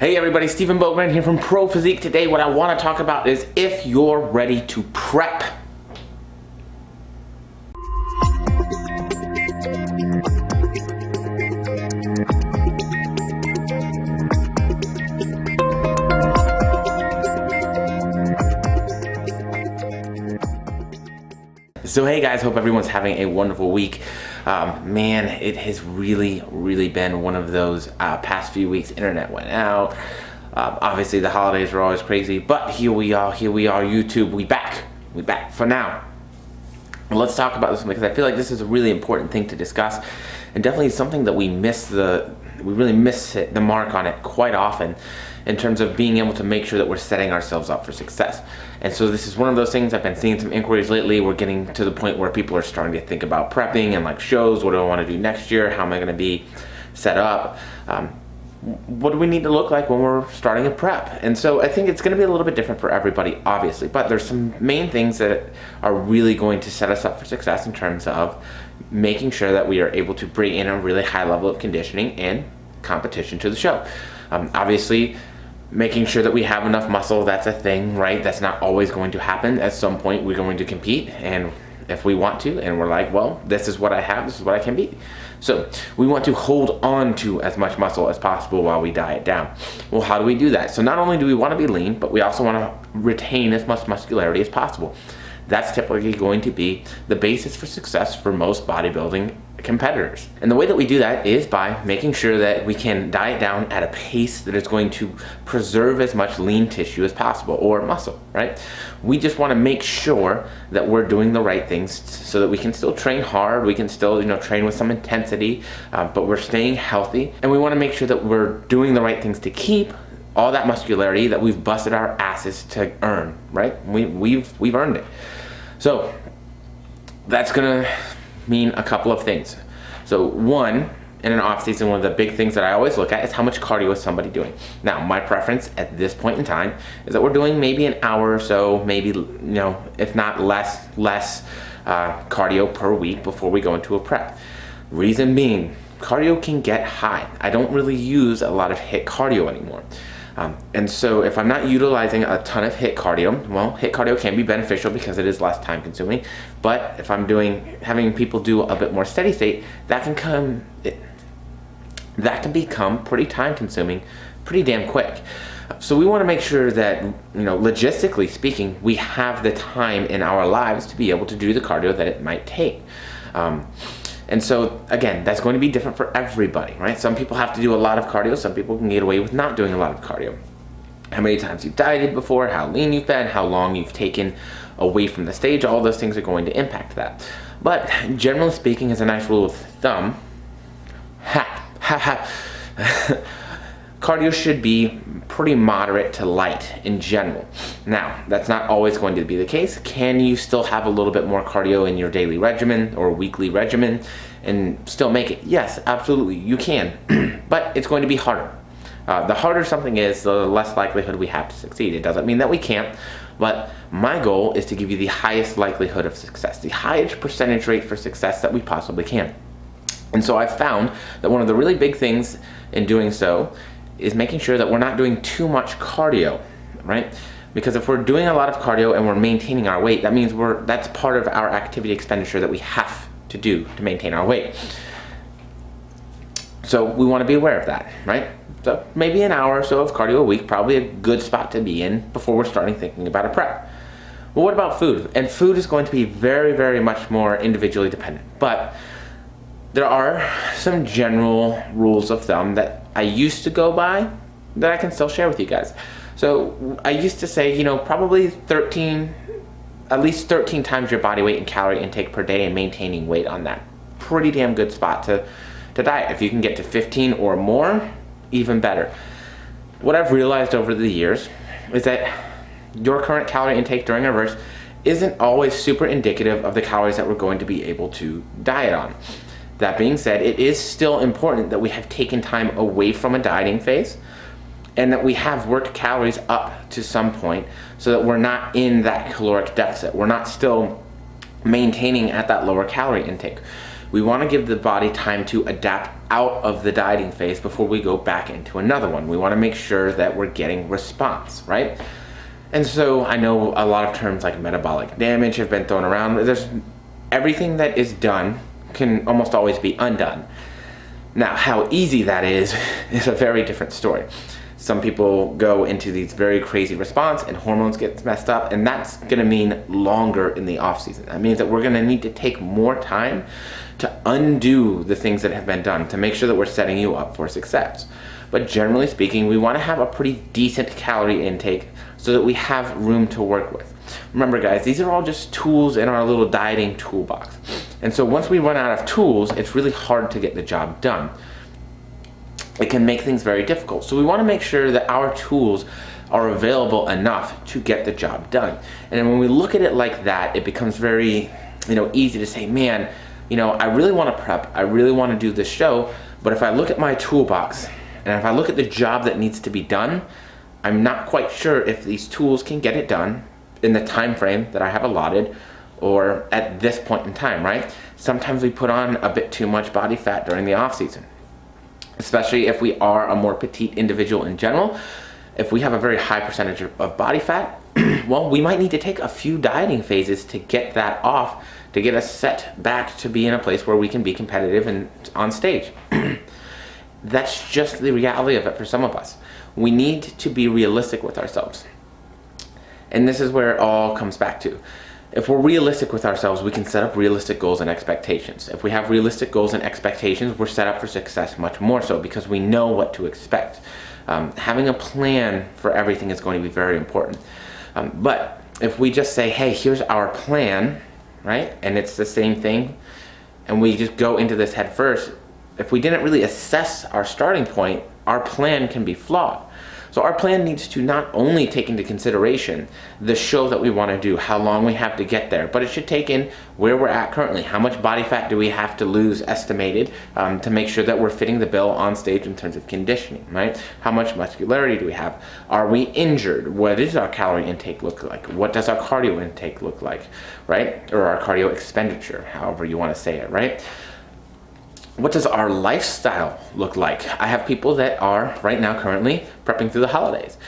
Hey everybody, Stephen Bogman here from Pro Physique. Today what I want to talk about is if you're ready to prep. So hey guys, hope everyone's having a wonderful week. Man, it has really been one of those past few weeks. Internet went out. Obviously the holidays are always crazy, but here we are, YouTube, we back for now. Let's talk about this because I feel like this is a really important thing to discuss, and definitely something that we really miss the mark on it quite often in terms of being able to make sure that we're setting ourselves up for success. And so this is one of those things. I've been seeing some inquiries lately. We're getting to the point where people are starting to think about prepping and like shows. What do I want to do next year? How am I going to be set up? What do we need to look like when we're starting a prep? And so I think it's going to be a little bit different for everybody, obviously, but there's some main things that are really going to set us up for success in terms of making sure that we are able to bring in a really high level of conditioning and competition to the show. Obviously, making sure that we have enough muscle, that's a thing, right? That's not always going to happen. At some point, we're going to compete, and if we want to, and we're like, well, this is what I have, this is what I can beat. So we want to hold on to as much muscle as possible while we diet down. Well, how do we do that? So not only do we want to be lean, but we also want to retain as much muscularity as possible. That's typically going to be the basis for success for most bodybuilding competitors. And the way that we do that is by making sure that we can diet down at a pace that is going to preserve as much lean tissue as possible, or muscle, right? We just want to make sure that we're doing the right things so that we can still train hard, we can still, train with some intensity, but we're staying healthy, and we want to make sure that we're doing the right things to keep all that muscularity that we've busted our asses to earn, right? We've earned it. So that's gonna mean a couple of things. So one, in an off season, one of the big things that I always look at is how much cardio is somebody doing. Now, my preference at this point in time is that we're doing maybe an hour or so, maybe, if not less cardio per week before we go into a prep. Reason being, cardio can get high. I don't really use a lot of HIIT cardio anymore. And so if I'm not utilizing a ton of HIIT cardio, well, HIIT cardio can be beneficial because it is less time consuming, but if I'm having people do a bit more steady state, that can become pretty time consuming pretty damn quick. So we want to make sure that, logistically speaking, we have the time in our lives to be able to do the cardio that it might take. And so, again, that's going to be different for everybody, right? Some people have to do a lot of cardio. Some people can get away with not doing a lot of cardio. How many times you've dieted before, how lean you've been, how long you've taken away from the stage, all those things are going to impact that. But generally speaking, as a nice rule of thumb, cardio should be pretty moderate to light in general. Now, that's not always going to be the case. Can you still have a little bit more cardio in your daily regimen or weekly regimen and still make it? Yes, absolutely, you can, but it's going to be harder. The harder something is, the less likelihood we have to succeed. It doesn't mean that we can't, but my goal is to give you the highest likelihood of success, the highest percentage rate for success that we possibly can. And so I found that one of the really big things in doing so is making sure that we're not doing too much cardio, right? Because if we're doing a lot of cardio and we're maintaining our weight, that means that's part of our activity expenditure that we have to do to maintain our weight. So we want to be aware of that, right? So maybe an hour or so of cardio a week, probably a good spot to be in before we're starting thinking about a prep. Well, what about food? And food is going to be very much more individually dependent, but there are some general rules of thumb that I used to go by that I can still share with you guys. So I used to say, probably at least 13 times your body weight in calorie intake per day and maintaining weight on that. Pretty damn good spot to diet. If you can get to 15 or more, even better. What I've realized over the years is that your current calorie intake during a reverse isn't always super indicative of the calories that we're going to be able to diet on. That being said, it is still important that we have taken time away from a dieting phase and that we have worked calories up to some point so that we're not in that caloric deficit. We're not still maintaining at that lower calorie intake. We want to give the body time to adapt out of the dieting phase before we go back into another one. We want to make sure that we're getting response, right? And so I know a lot of terms like metabolic damage have been thrown around. There's everything that is done can almost always be undone. Now, how easy that is a very different story. Some people go into these very crazy response and hormones get messed up, and that's gonna mean longer in the off season. That means that we're gonna need to take more time to undo the things that have been done to make sure that we're setting you up for success. But generally speaking, we wanna have a pretty decent calorie intake so that we have room to work with. Remember guys, these are all just tools in our little dieting toolbox. And so once we run out of tools, it's really hard to get the job done. It can make things very difficult. So we want to make sure that our tools are available enough to get the job done. And then when we look at it like that, it becomes very, easy to say, man, I really want to prep. I really want to do this show. But if I look at my toolbox and if I look at the job that needs to be done, I'm not quite sure if these tools can get it done in the time frame that I have allotted or at this point in time, right? Sometimes we put on a bit too much body fat during the off season, especially if we are a more petite individual in general. If we have a very high percentage of body fat, well, we might need to take a few dieting phases to get that off, to get us set back to be in a place where we can be competitive and on stage. That's just the reality of it for some of us. We need to be realistic with ourselves. And this is where it all comes back to. If we're realistic with ourselves, we can set up realistic goals and expectations. If we have realistic goals and expectations, we're set up for success much more so because we know what to expect. Having a plan for everything is going to be very important. But if we just say, hey, here's our plan, right? And it's the same thing, and we just go into this head first, if we didn't really assess our starting point, our plan can be flawed. So our plan needs to not only take into consideration the show that we want to do, how long we have to get there, but it should take in where we're at currently. How much body fat do we have to lose estimated to make sure that we're fitting the bill on stage in terms of conditioning, right? How much muscularity do we have? Are we injured? What does our calorie intake look like? What does our cardio intake look like, right? Or our cardio expenditure, however you want to say it, right? What does our lifestyle look like? I have people that are right now currently prepping through the holidays.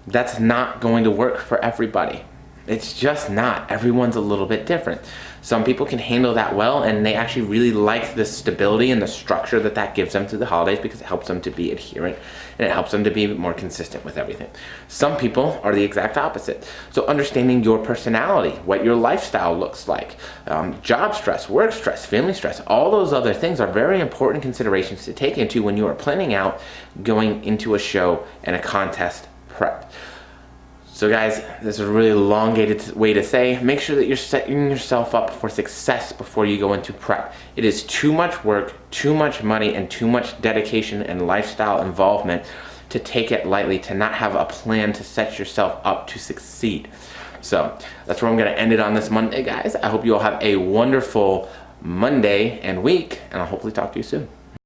That's not going to work for everybody. It's just not. Everyone's a little bit different. Some people can handle that well, and they actually really like the stability and the structure that that gives them through the holidays because it helps them to be adherent and it helps them to be more consistent with everything. Some people are the exact opposite. So understanding your personality, what your lifestyle looks like, job stress, work stress, family stress, all those other things are very important considerations to take into when you are planning out going into a show and a contest prep. So guys, this is a really elongated way to say, make sure that you're setting yourself up for success before you go into prep. It is too much work, too much money, and too much dedication and lifestyle involvement to take it lightly, to not have a plan to set yourself up to succeed. So that's where I'm gonna end it on this Monday, guys. I hope you all have a wonderful Monday and week, and I'll hopefully talk to you soon.